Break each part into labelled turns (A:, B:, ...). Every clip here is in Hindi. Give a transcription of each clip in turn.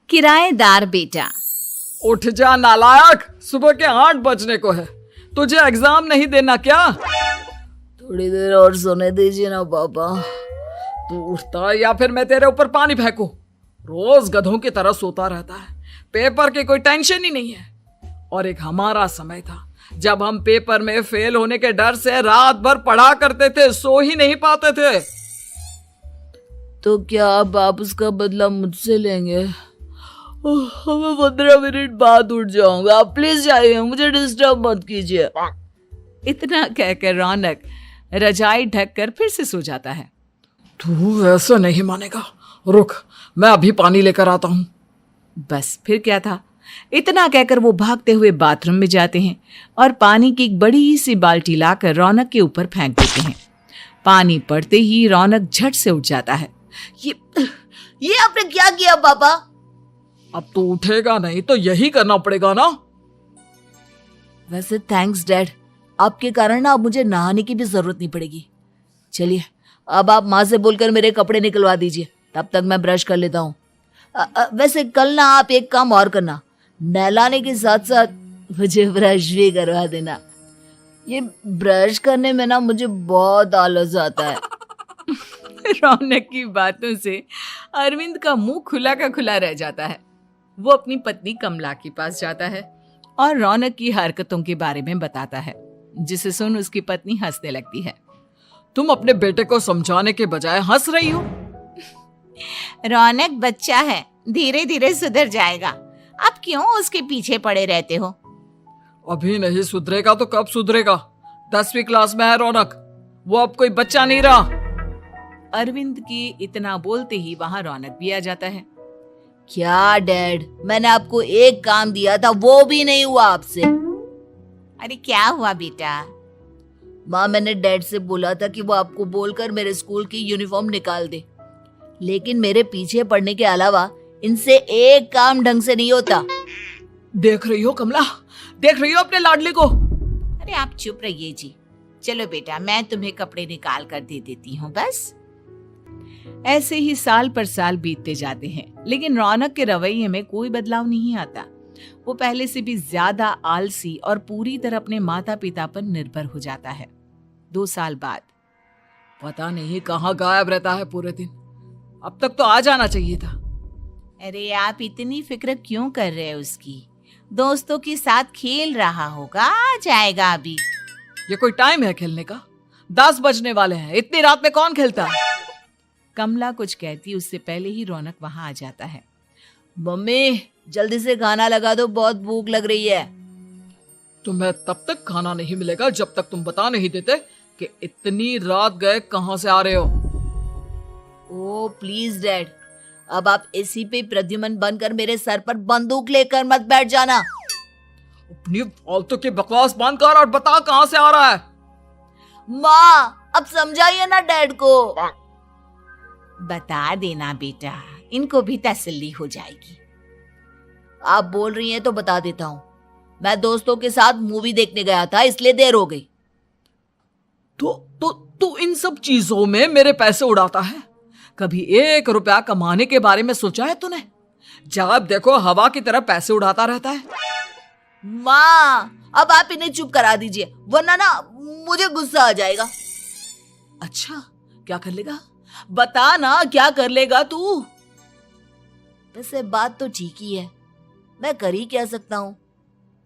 A: किराएदार बेटा।
B: उठ जा नालायक, सुबह के 8 बजने को है। तुझे एग्जाम नहीं देना क्या?
C: थोड़ी देर और सोने दीजिए ना पापा।
B: तू उठता या फिर मैं तेरे ऊपर पानी फेंकूं? रोज गधों की तरह सोता रहता है, पेपर की कोई टेंशन ही नहीं है। और एक हमारा समय था जब हम पेपर में फेल होने के डर से रात भर पढ़ा करते थे, सो ही नहीं पाते थे।
C: तो क्या आप उसका बदला मुझसे लेंगे? मैं 15 मिनट बाद उठ जाऊंगा, आप प्लीज जाइए, मुझे डिस्टर्ब मत कीजिए।
A: इतना कहकर रौनक रजाई ढककर फिर से सो जाता है।
B: तू ऐसा नहीं मानेगा, रुक मैं अभी पानी लेकर आता हूं।
A: बस फिर क्या था, इतना कहकर वो भागते हुए बाथरूम में जाते हैं और पानी की एक बड़ी सी बाल्टी लाकर रौनक के ऊपर फेंक देते हैं। पानी पड़ते ही रौनक झट से उठ जाता है।
C: ये आपने क्या किया पापा?
B: अब तो उठेगा नहीं तो यही करना पड़ेगा ना।
C: वैसे थैंक्स डैड, आपके कारण ना अब मुझे नहाने की भी जरूरत नहीं पड़ेगी। चलिए अब आप माँ से बोलकर मेरे कपड़े निकलवा दीजिए, तब तक मैं ब्रश कर लेता हूँ। वैसे कल ना आप एक काम और करना, नहलाने के साथ साथ मुझे ब्रश भी करवा देना। ये ब्रश करने में ना मुझे बहुत आलस आता है।
A: रौनक की बातों से अरविंद का मुंह खुला का खुला रह जाता है। वो अपनी पत्नी कमला के पास जाता है और रौनक की हरकतों के बारे में बताता है, जिसे सुन उसकी पत्नी हंसने लगती है।
B: तुम अपने बेटे को समझाने के बजाय हंस रही हो।
A: रौनक बच्चा है, धीरे धीरे सुधर जाएगा, आप क्यों उसके पीछे पड़े रहते हो?
B: अभी नहीं सुधरेगा तो कब सुधरेगा? 10वीं क्लास में है रौनक, वो अब कोई बच्चा नहीं रहा।
A: अरविंद की इतना बोलते ही वहां रौनक भी आ जाता है।
C: क्या डैड, मैंने आपको एक काम दिया था, वो भी नहीं हुआ आपसे।
A: अरे क्या हुआ बेटा?
C: माँ, मैंने डैड से बोला था कि वो आपको बोलकर मेरे स्कूल की यूनिफॉर्म निकाल दे, लेकिन मेरे पीछे पड़ने के अलावा इनसे एक काम ढंग से नहीं होता।
B: देख रही हो कमला, देख रही हो अपने लाडले को?
A: अरे आप चुप रहिए जी। चलो बेटा, मैं तुम्हें कपड़े निकाल कर दे देती हूँ। बस ऐसे ही साल पर साल बीतते जाते हैं, लेकिन रौनक के रवैये में कोई बदलाव नहीं आता। वो पहले से भी ज्यादा आलसी और पूरी तरह अपने माता पिता पर निर्भर हो जाता है। 2 साल बाद
B: पता नहीं कहाँ गायब रहता है पूरे दिन, अब तक तो आ जाना चाहिए था।
A: अरे आप इतनी फिक्र क्यों कर रहे हैं उसकी? दोस्तों के साथ खेल रहा होगा, आ जाएगा अभी।
B: ये कोई टाइम है खेलने का? 10 बजने वाले हैं, इतनी रात में कौन खेलता है?
A: कमला कुछ कहती उससे पहले ही रौनक वहां आ जाता है।
C: मम्मी जल्दी से खाना लगा दो, बहुत भूख लग रही है।
B: तुम्हें तब तक खाना नहीं मिलेगा जब तक तुम बता नहीं देते कि इतनी रात गए कहां से आ रहे हो।
C: ओ प्लीज डैड, अब आप एसी पे प्रद्युमन बनकर मेरे सर पर बंदूक लेकर मत बैठ जाना।
B: अपनी फालतू की बकवास बंद कर और बता कहां से आ रहा है।
C: माँ अब समझाइए ना डैड को।
A: बता देना बेटा, इनको भी तसल्ली हो जाएगी।
C: आप बोल रही हैं तो बता देता हूँ, मैं दोस्तों के साथ मूवी देखने गया था, इसलिए देर हो गई।
B: तो इन सब चीजों में मेरे पैसे उड़ाता है? कभी 1 रुपया कमाने के बारे में सोचा है तूने? जब देखो हवा की तरह पैसे उड़ाता रहता है।
C: माँ अब आप इन्हें चुप करा दीजिए, वरना ना मुझे गुस्सा आ जाएगा।
B: अच्छा क्या कर लेगा? बता ना, क्या कर लेगा तू?
C: वैसे बात तो ठीक ही है, मैं कर ही क्या सकता हूँ।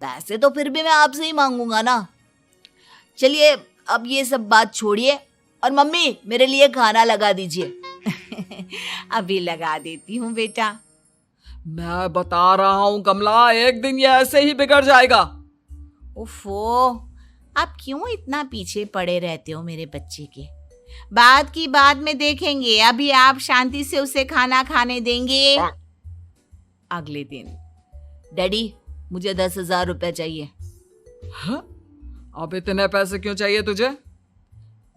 C: पैसे तो फिर भी मैं आपसे ही मांगूंगा ना। चलिए अब ये सब बात छोड़िए और मम्मी मेरे लिए खाना लगा दीजिए।
A: अभी लगा देती हूँ बेटा।
B: मैं बता रहा हूँ कमला, एक दिन ये ऐसे ही बिगड़ जाएगा।
A: ओफो, आप क्यों इतना पीछे पड़े रहते हो मेरे बच्चे के? बात की बाद में देखेंगे, अभी आप शांति से उसे खाना खाने देंगे। अगले दिन,
C: डैडी मुझे 10,000 रुपए चाहिए।
B: हाँ? अब इतने पैसे क्यों चाहिए तुझे?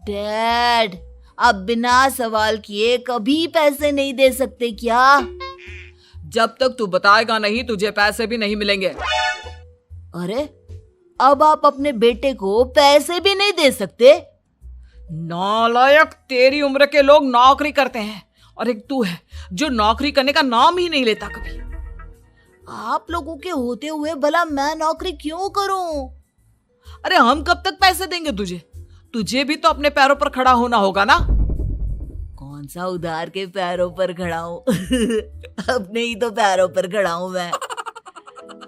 C: डैड आप बिना सवाल किए कभी पैसे नहीं दे सकते क्या?
B: जब तक तू बताएगा नहीं तुझे पैसे भी नहीं मिलेंगे।
C: अरे अब आप अपने बेटे को पैसे भी नहीं दे सकते?
B: नालायक, तेरी उम्र के लोग नौकरी करते हैं और एक तू है जो नौकरी करने का नाम ही नहीं लेता कभी।
C: आप लोगों के होते हुए भला मैं नौकरी क्यों करूं?
B: अरे हम कब तक पैसे देंगे तुझे? तुझे भी तो अपने पैरों पर खड़ा होना होगा ना।
C: कौन सा उधार के पैरों पर खड़ा हूं? अपने ही तो पैरों पर खड़ा हूं मैं।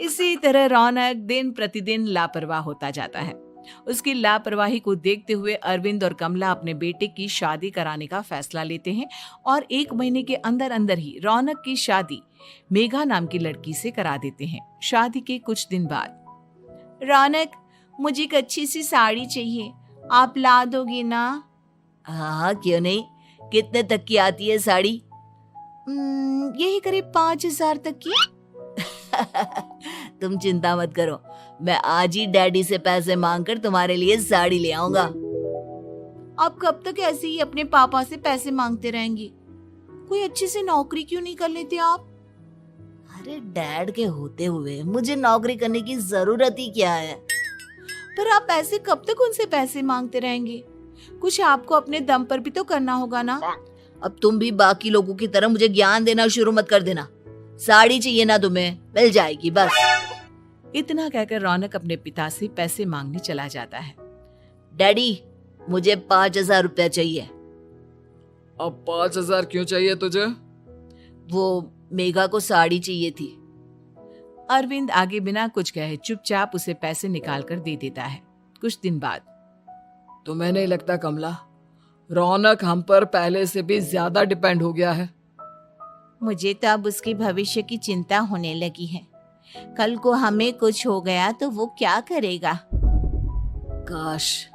A: इसी तरह रौनक दिन प्रतिदिन लापरवाह होता जाता है। उसकी लापरवाही को देखते हुए अरविंद और कमला अपने बेटे की शादी कराने का फैसला लेते हैं और 1 महीने के अंदर अंदर ही रौनक की शादी मेघा नाम की लड़की से करा देते हैं। शादी के कुछ दिन बाद, रौनक, मुझे एक अच्छी सी साड़ी चाहिए, आप ला दोगे ना?
C: हाँ, क्यों नहीं। कितने तक की आती है साड़ी?
A: यही करीब 5,000 तक की।
C: तुम चिंता मत करो, मैं आज ही डैडी से पैसे मांगकर तुम्हारे लिए साड़ी ले आऊंगा।
A: आप कब तक ऐसे ही अपने पापा से पैसे मांगते रहेंगे? कोई अच्छी सी नौकरी क्यों नहीं कर लेते आप?
C: अरे डैड के होते हुए मुझे नौकरी करने की जरूरत ही क्या है?
A: पर आप ऐसे कब तक उनसे पैसे मांगते रहेंगे? कुछ आपको अपने दम पर भी तो करना होगा ना।
C: अब तुम भी बाकी लोगों की तरह मुझे ज्ञान देना शुरू मत कर देना। साड़ी चाहिए ना तुम्हें, मिल जाएगी बस।
A: इतना कहकर रौनक अपने पिता से पैसे मांगने चला जाता है।
C: डैडी, मुझे 5,000 रुपया चाहिए।
B: अब 5,000 क्यों चाहिए तुझे?
C: वो मेघा को साड़ी चाहिए थी।
A: अरविंद आगे बिना कुछ कहे चुपचाप उसे पैसे निकाल कर दे देता है। कुछ दिन बाद,
B: तुम्हें नहीं लगता कमला, रौनक हम पर पहले से भी ज्यादा डिपेंड हो गया है?
A: मुझे तो अब उसके भविष्य की चिंता होने लगी है। कल को हमें कुछ हो गया तो वो क्या करेगा?
C: काश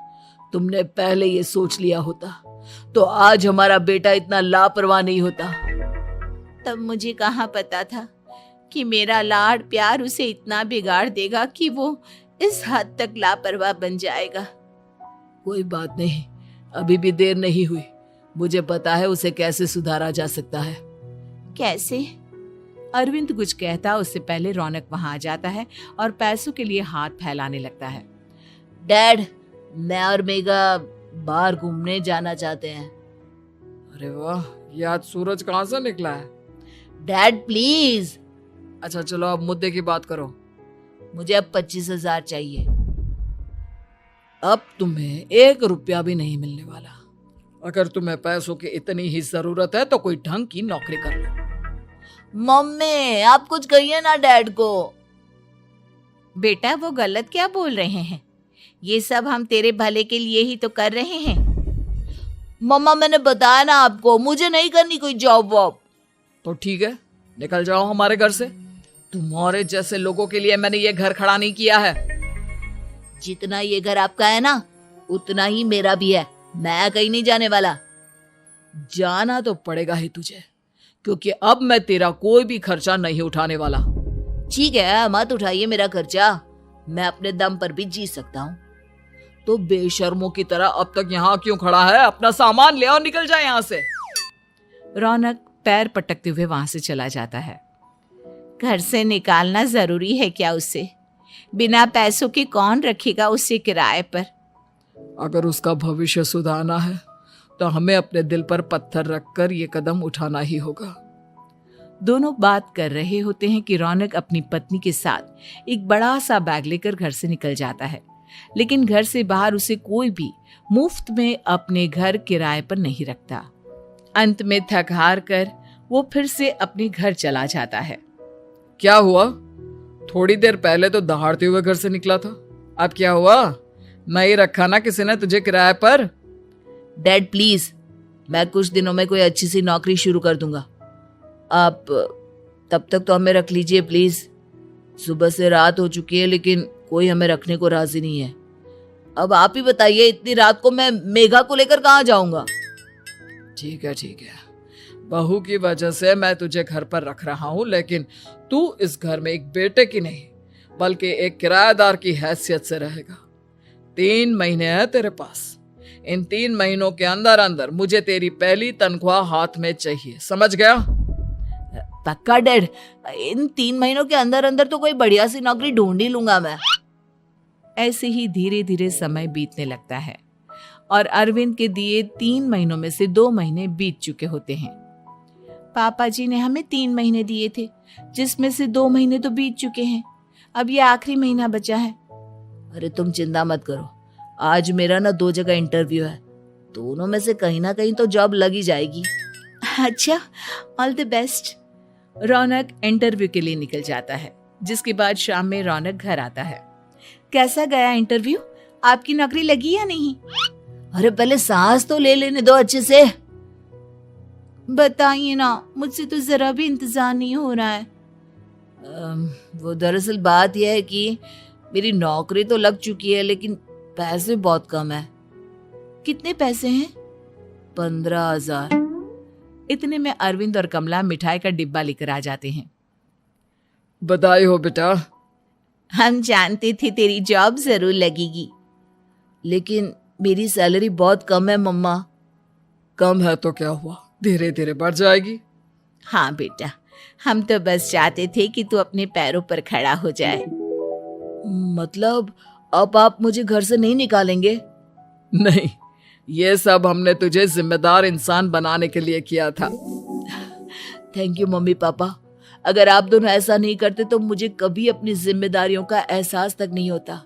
C: तुमने पहले ये सोच लिया होता तो आज हमारा बेटा इतना लापरवाह नहीं होता।
A: तब मुझे कहाँ पता था कि मेरा लाड़ प्यार उसे इतना बिगाड़ देगा कि वो इस हद तक लापरवाह बन जाएगा।
C: कोई बात नहीं, अभी भी देर नहीं हुई। मुझे पता है उसे कैसे सुधारा जा सकता है।
A: कैसे? अरविंद कुछ कहता उससे पहले रौनक वहां आ जाता है और पैसों के लिए हाथ फैलाने लगता है।
C: डैड, मैं और मेघा बाहर घूमने जाना चाहते हैं।
B: अरे वाह, ये आज सूरज कहाँ से निकला है?
C: Dad please.
B: अच्छा चलो अब मुद्दे की बात करो।
C: मुझे अब 25,000 चाहिए।
B: अब तुम्हें 1 रुपया भी नहीं मिलने वाला। अगर तुम्हें पैसों की इतनी ही जरूरत है तो कोई ढंग की नौकरी कर लो।
C: मम्मी, आप कुछ कहिए ना डैड को।
A: बेटा, वो गलत क्या बोल रहे हैं? ये सब हम तेरे भले के लिए ही तो कर रहे हैं।
C: मम्मा, मैंने बताया ना आपको, मुझे नहीं करनी कोई जॉब वॉब।
B: तो ठीक है, निकल जाओ हमारे घर से। तुम्हारे जैसे लोगों के लिए मैंने ये घर खड़ा नहीं किया है।
C: जितना ये घर आपका है ना, उतना ही मेरा भी है। मैं कहीं नहीं जाने वाला।
B: जाना तो पड़ेगा ही तुझे, क्योंकि अब मैं तेरा कोई भी खर्चा नहीं उठाने वाला।
C: ठीक है, मत उठाइए मेरा खर्चा, मैं अपने दम पर भी जी सकता हूँ।
B: तो बेशर्मों की तरह अब तक यहाँ क्यों खड़ा है? अपना सामान ले और निकल जाए यहाँ से।
A: रौनक पैर पटकते हुए वहां से चला जाता है। घर से निकालना जरूरी है क्या उसे? बिना पैसों के कौन रखेगा उसे किराए पर?
B: अगर उसका भविष्य सुधारना है तो हमें अपने दिल पर पत्थर रखकर ये कदम उठाना ही होगा।
A: दोनों बात कर रहे होते हैं कि रौनक अपनी पत्नी के साथ एक बड़ा सा बैग लेकर घर से निकल जाता है, लेकिन घर से बाहर उसे कोई भी मुफ्त में अपने घर किराए पर नहीं रखता। अंत में थक हार कर वो फिर से अपने घर चला जाता है।
B: क्या हुआ? थोड़ी देर पहले तो दहाड़ते हुए घर से निकला था, अब क्या हुआ? नहीं रखा ना किसी ने तुझे किराए पर?
C: डैड प्लीज, मैं कुछ दिनों में कोई अच्छी सी नौकरी शुरू कर दूंगा। आप तब तक तो हमें रख लीजिए प्लीज। सुबह से रात हो चुकी है लेकिन कोई हमें रखने को राजी नहीं है। अब आप ही बताइए, इतनी रात को मैं मेघा को लेकर कहाँ जाऊंगा?
B: ठीक है ठीक है, बहू की वजह से मैं तुझे घर पर रख रहा हूँ, लेकिन तू इस घर में एक बेटे की नहीं बल्कि एक किराएदार की हैसियत से रहेगा। 3 महीने है तेरे पास। इन 3 महीनों के अंदर अंदर मुझे तेरी पहली तनख्वाह हाथ में चाहिए, समझ गया?
C: पक्का डैड, इन 3 महीनों के अंदर अंदर तो कोई बढ़िया सी नौकरी ढूंढ ही लूंगा मैं।
A: ऐसे ही धीरे धीरे समय बीतने लगता है और अरविंद के दिए 3 महीनों में से 2 महीने बीत चुके होते हैं। पापा जी ने हमें 3 महीने दिए थे, जिसमें से 2 महीने तो बीत चुके हैं। अब ये आखिरी महीना बचा है।
C: अरे तुम चिंता मत करो, आज मेरा ना 2 जगह इंटरव्यू है, दोनों में से कहीं ना कहीं तो जॉब लग ही जाएगी।
A: अच्छा, all the best. Raunak interview के लिए निकल जाता है, जिसके बाद शाम में रौनक घर आता है। कैसा गया इंटरव्यू? आपकी नौकरी लगी या नहीं?
C: अरे पहले सांस तो ले लेने दो अच्छे से।
A: बताइए ना, मुझसे तो जरा भी इंतजार नहीं हो रहा है।
C: वो दरअसल बात यह है कि मेरी नौकरी तो लग चुकी है, लेकिन पैसे बहुत कम है।
A: कितने पैसे हैं?
C: 15,000।
A: इतने में अरविंद और कमला मिठाई का डिब्बा लेकर आ जाते हैं।
B: बधाई हो बेटा।
A: हम जानते थे तेरी जॉब जरूर लगेगी।
C: लेकिन मेरी सैलरी बहुत कम है मम्मा।
B: कम है तो क्या हुआ, धीरे धीरे बढ़ जाएगी।
A: हाँ बेटा, हम तो बस चाहते थे कि तू अपने पैरों पर खड़ा हो जाए।
C: मतलब अब आप मुझे घर से नहीं निकालेंगे?
B: नहीं, ये सब हमने तुझे जिम्मेदार इंसान बनाने के लिए किया था।
C: Thank you mummy papa. अगर आप दोनों ऐसा नहीं करते तो मुझे कभी अपनी जिम्मेदारियों का एहसास तक नहीं होता।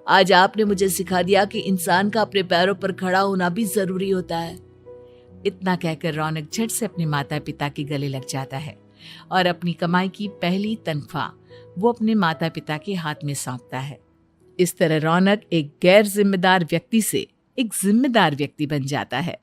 C: आज आपने मुझे सिखा दिया कि इंसान का अपने पैरों पर खड़ा होना भी जरूरी होता है।
A: इतना कहकर रौनक झट से अपने माता पिता के गले लग जाता है और अपनी कमाई की पहली तनख्वाह वो अपने माता पिता के हाथ में सौंपता है। इस तरह रौनक एक गैर जिम्मेदार व्यक्ति से एक जिम्मेदार व्यक्ति बन जाता है।